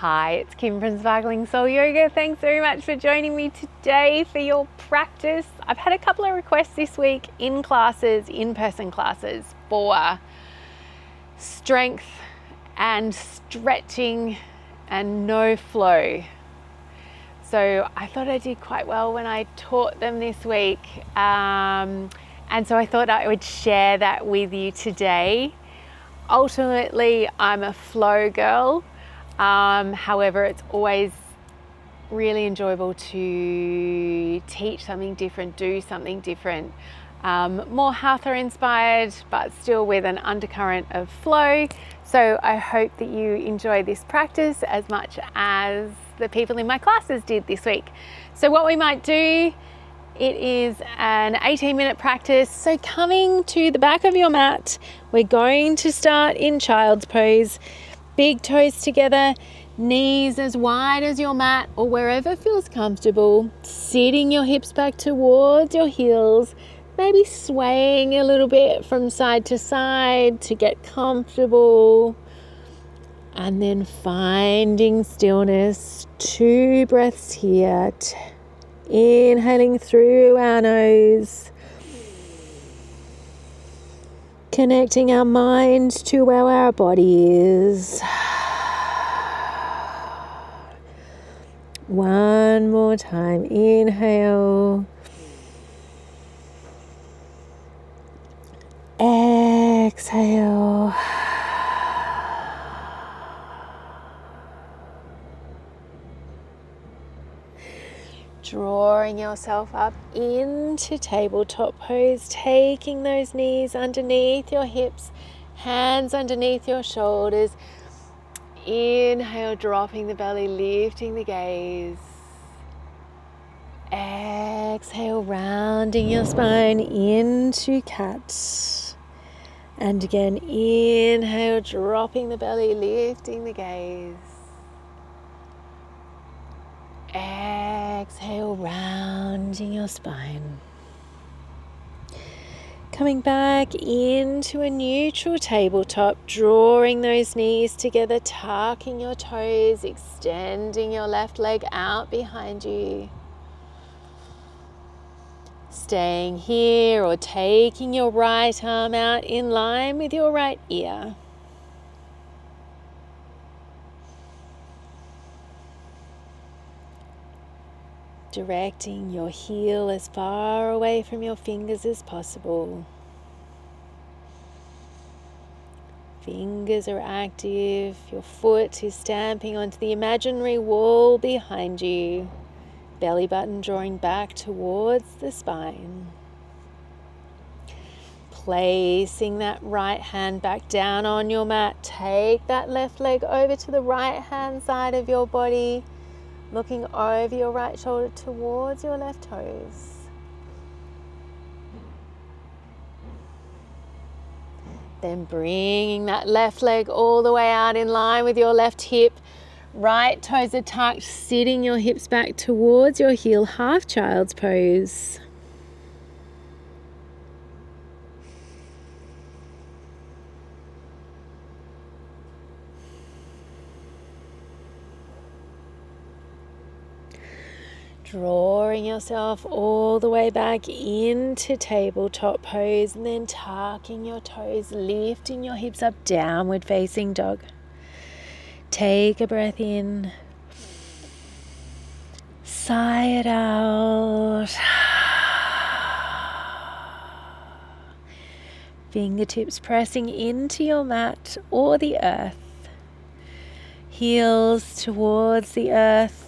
Hi, it's Kim from Sparkling Soul Yoga. Thanks very much for joining me today for your practice. I've had a couple of requests this week in in-person classes, for strength and stretching and no flow. So I thought I did quite well when I taught them this week. And so I thought I would share that with you today. Ultimately, I'm a flow girl. However, it's always really enjoyable to teach something different, do something different, more hatha inspired, but still with an undercurrent of flow. So I hope that you enjoy this practice as much as the people in my classes did this week. So what we might do, it is an 18-minute practice. So coming to the back of your mat, we're going to start in child's pose. Big toes together, knees as wide as your mat or wherever feels comfortable. Sitting your hips back towards your heels, maybe swaying a little bit from side to side to get comfortable. And then finding stillness. 2 breaths here. Inhaling through our nose. Connecting our mind to where our body is. One more time. Inhale. Exhale. Drawing yourself up into tabletop pose, taking those knees underneath your hips, hands underneath your shoulders. Inhale, dropping the belly, lifting the gaze. Exhale, rounding your spine into cat. And again, inhale, dropping the belly, lifting the gaze. Exhale, rounding your spine. Coming back into a neutral tabletop, drawing those knees together, tucking your toes, extending your left leg out behind you. Staying here or taking your right arm out in line with your right ear. Directing your heel as far away from your fingers as possible. Fingers are active, your foot is stamping onto the imaginary wall behind you. Belly button drawing back towards the spine. Placing that right hand back down on your mat. Take that left leg over to the right hand side of your body. Looking over your right shoulder towards your left toes. Then bringing that left leg all the way out in line with your left hip. Right toes are tucked, sitting your hips back towards your heel, half child's pose. Drawing yourself all the way back into tabletop pose and then tucking your toes, lifting your hips up, downward facing dog. Take a breath in. Sigh it out. Fingertips pressing into your mat or the earth. Heels towards the earth.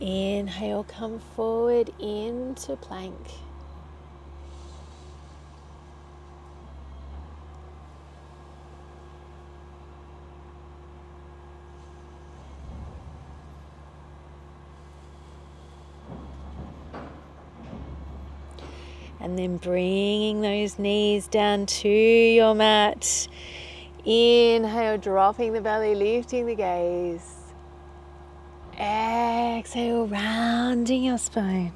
Inhale, come forward into plank. And then bringing those knees down to your mat. Inhale, dropping the belly, lifting the gaze. exhale, rounding your spine.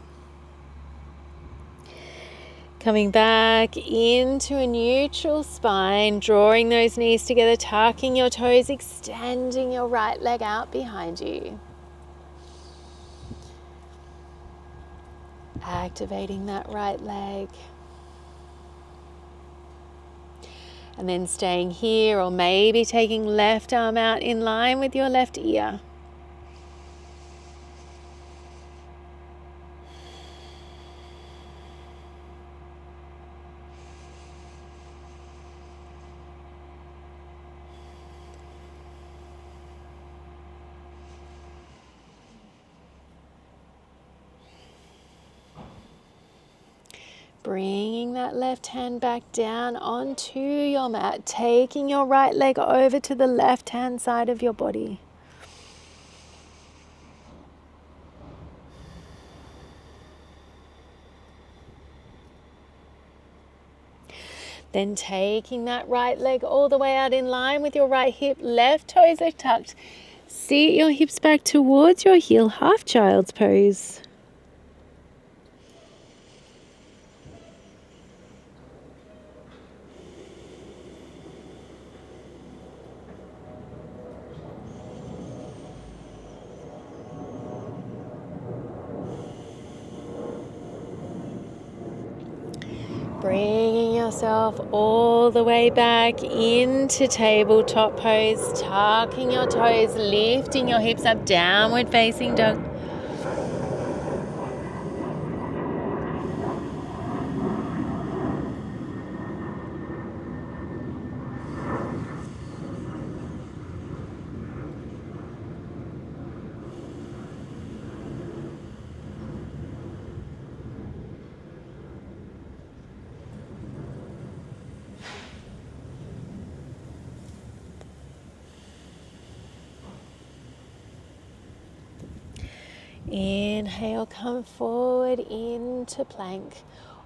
Coming back into a neutral spine, drawing those knees together, tucking your toes, extending your right leg out behind you. Activating that right leg. And then staying here, or maybe taking left arm out in line with your left ear. Bringing that left hand back down onto your mat, taking your right leg over to the left hand side of your body. Then taking that right leg all the way out in line with your right hip, left toes are tucked. Seat your hips back towards your heel, half child's pose. Bringing yourself all the way back into tabletop pose, tucking your toes, lifting your hips up, downward facing dog. Inhale, come forward into plank.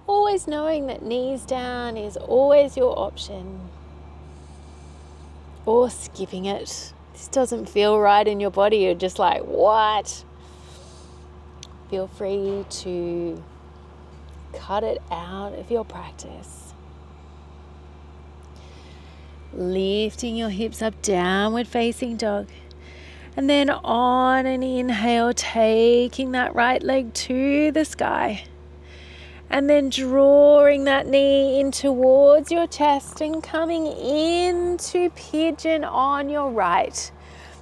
Always knowing that knees down is always your option. Or skipping it. This doesn't feel right in your body. You're just like, what? Feel free to cut it out of your practice. Lifting your hips up, downward facing dog. And then on an inhale, taking that right leg to the sky. And then drawing that knee in towards your chest and coming into pigeon on your right.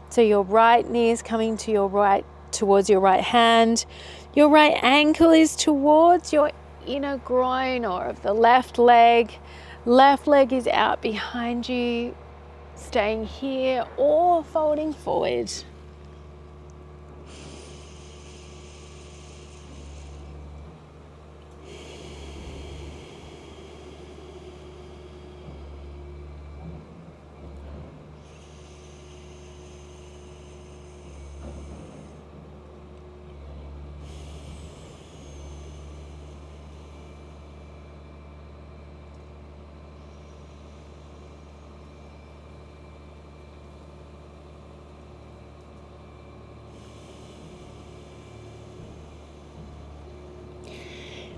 So your right knee is coming to your right, towards your right hand. Your right ankle is towards your inner groin or of the left leg. Left leg is out behind you, staying here or folding forward.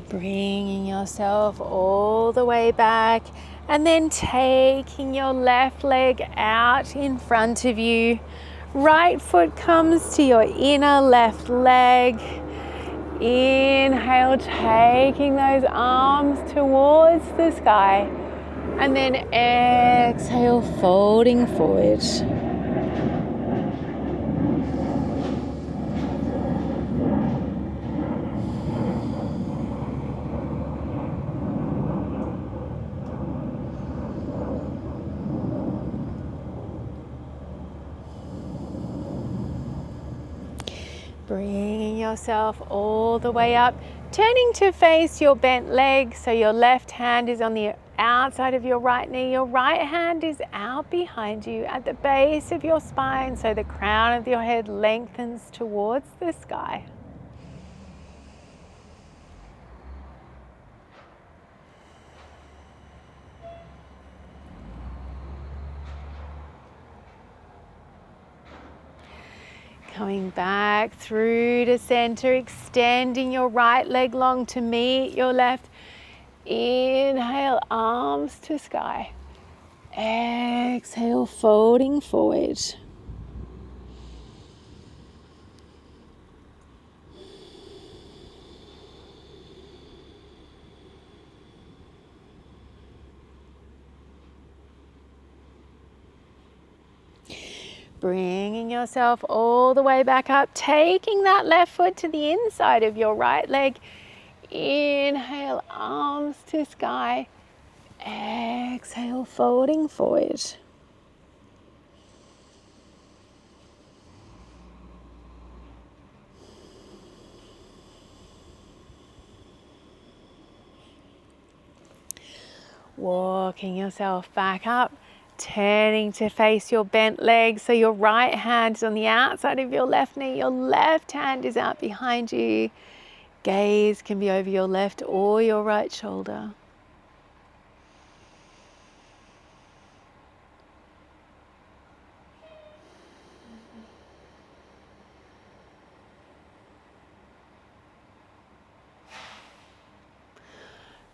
Bringing yourself all the way back and then taking your left leg out in front of you. Right foot comes to your inner left leg. Inhale, taking those arms towards the sky. And then exhale, folding forward. Bringing yourself all the way up, turning to face your bent leg. So your left hand is on the outside of your right knee. Your right hand is out behind you at the base of your spine. So the crown of your head lengthens towards the sky. Coming back through to center, extending your right leg long to meet your left. Inhale, arms to sky. Exhale, folding forward. Bringing yourself all the way back up, taking that left foot to the inside of your right leg. Inhale, arms to sky. Exhale, folding forward. Walking yourself back up, turning to face your bent leg. So your right hand is on the outside of your left knee. Your left hand is out behind you. Gaze can be over your left or your right shoulder.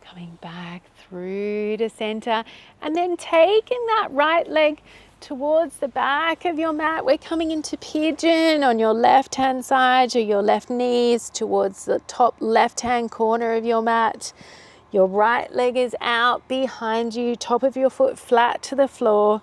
Coming back through to center, and then taking that right leg towards the back of your mat. We're coming into pigeon on your left hand side, or your left knees towards the top left hand corner of your mat. Your right leg is out behind you, top of your foot flat to the floor.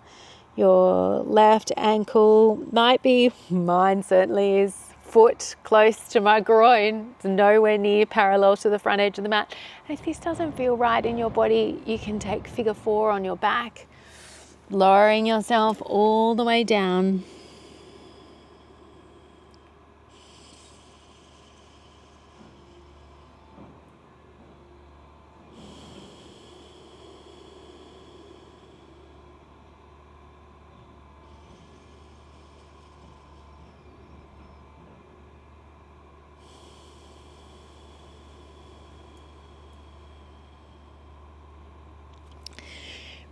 Your left ankle might be, mine certainly is, foot close to my groin. It's nowhere near parallel to the front edge of the mat. And if this doesn't feel right in your body, you can take figure 4 on your back, lowering yourself all the way down.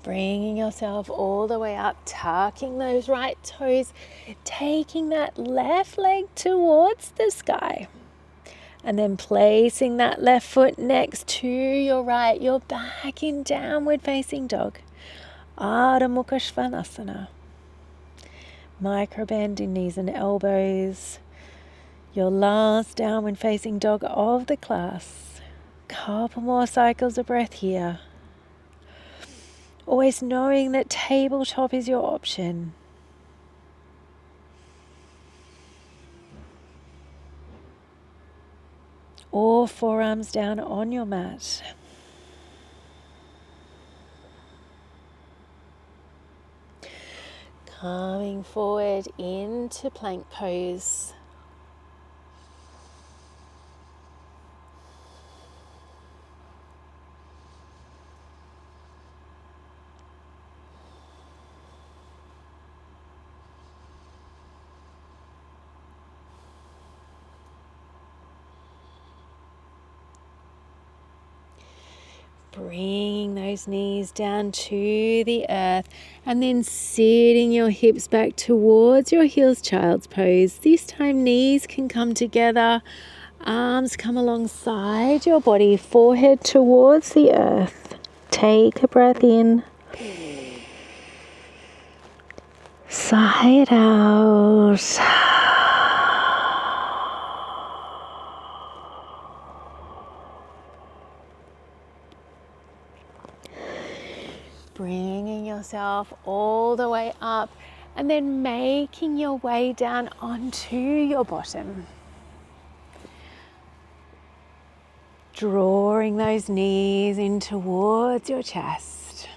Bringing yourself all the way up, tucking those right toes, taking that left leg towards the sky. And then placing that left foot next to your right. You're back in downward facing dog. Ardha Mukha Svanasana. Micro bend in knees and elbows. Your last downward facing dog of the class. Couple more cycles of breath here. Always knowing that tabletop is your option. Or forearms down on your mat. Coming forward into plank pose. Bringing those knees down to the earth, and then sitting your hips back towards your heels, child's pose. This time knees can come together, arms come alongside your body, forehead towards the earth. Take a breath in. Sigh it out. Bringing yourself all the way up, and then making your way down onto your bottom. Drawing those knees in towards your chest.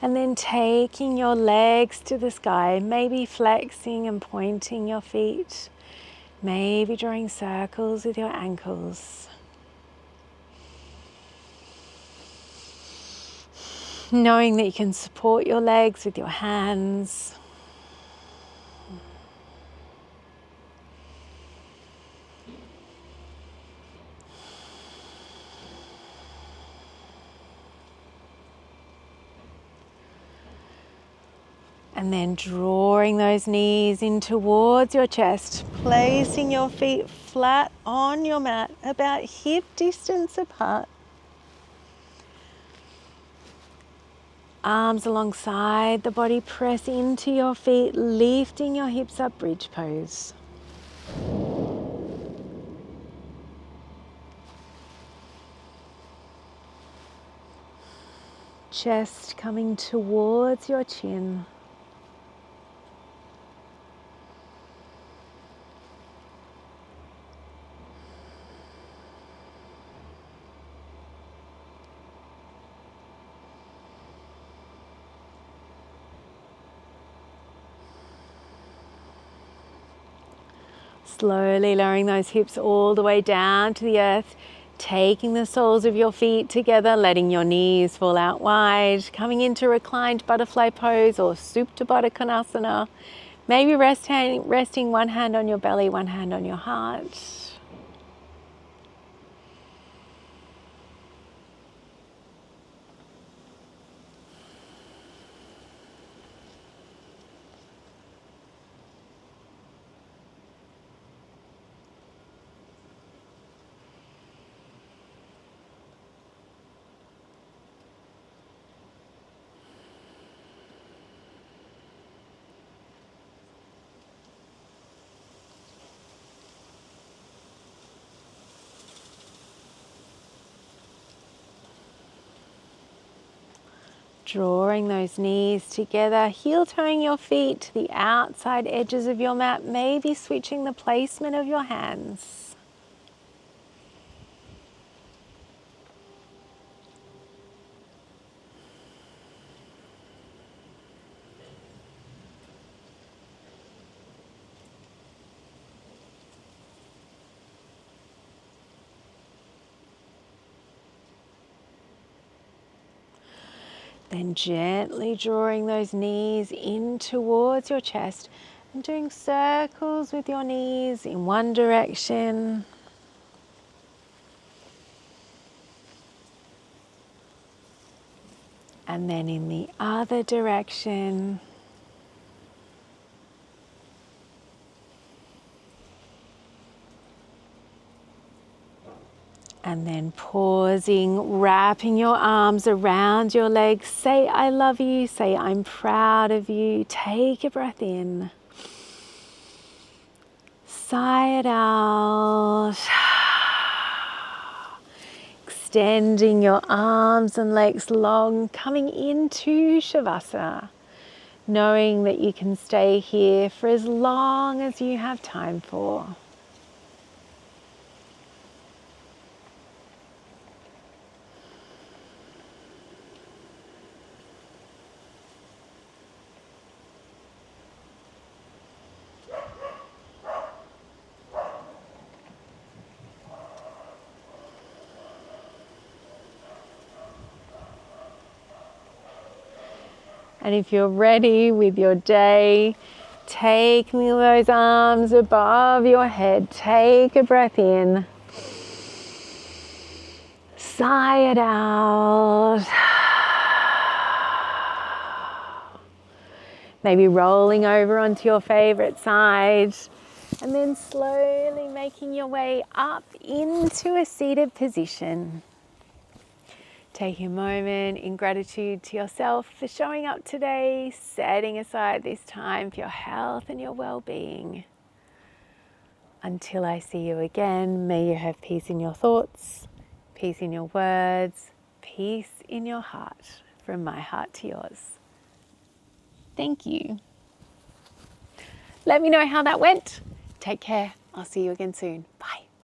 And then taking your legs to the sky, maybe flexing and pointing your feet, maybe drawing circles with your ankles. Knowing that you can support your legs with your hands. And then drawing those knees in towards your chest, placing your feet flat on your mat, about hip distance apart. Arms alongside the body, press into your feet, lifting your hips up, bridge pose. Chest coming towards your chin. Slowly lowering those hips all the way down to the earth, taking the soles of your feet together, letting your knees fall out wide, coming into reclined butterfly pose or Supta Baddha Konasana. Maybe resting one hand on your belly, one hand on your heart. Drawing those knees together, heel toeing your feet to the outside edges of your mat, maybe switching the placement of your hands. Then gently drawing those knees in towards your chest and doing circles with your knees in one direction and then in the other direction. And then pausing, wrapping your arms around your legs. Say, I love you. Say, I'm proud of you. Take a breath in. Sigh it out. Extending your arms and legs long, coming into Shavasana, knowing that you can stay here for as long as you have time for. And if you're ready with your day, taking those arms above your head, take a breath in. Sigh it out. Maybe rolling over onto your favorite side and then slowly making your way up into a seated position. Take a moment in gratitude to yourself for showing up today, setting aside this time for your health and your well-being. Until I see you again, may you have peace in your thoughts, peace in your words, peace in your heart, from my heart to yours. Thank you. Let me know how that went. Take care. I'll see you again soon.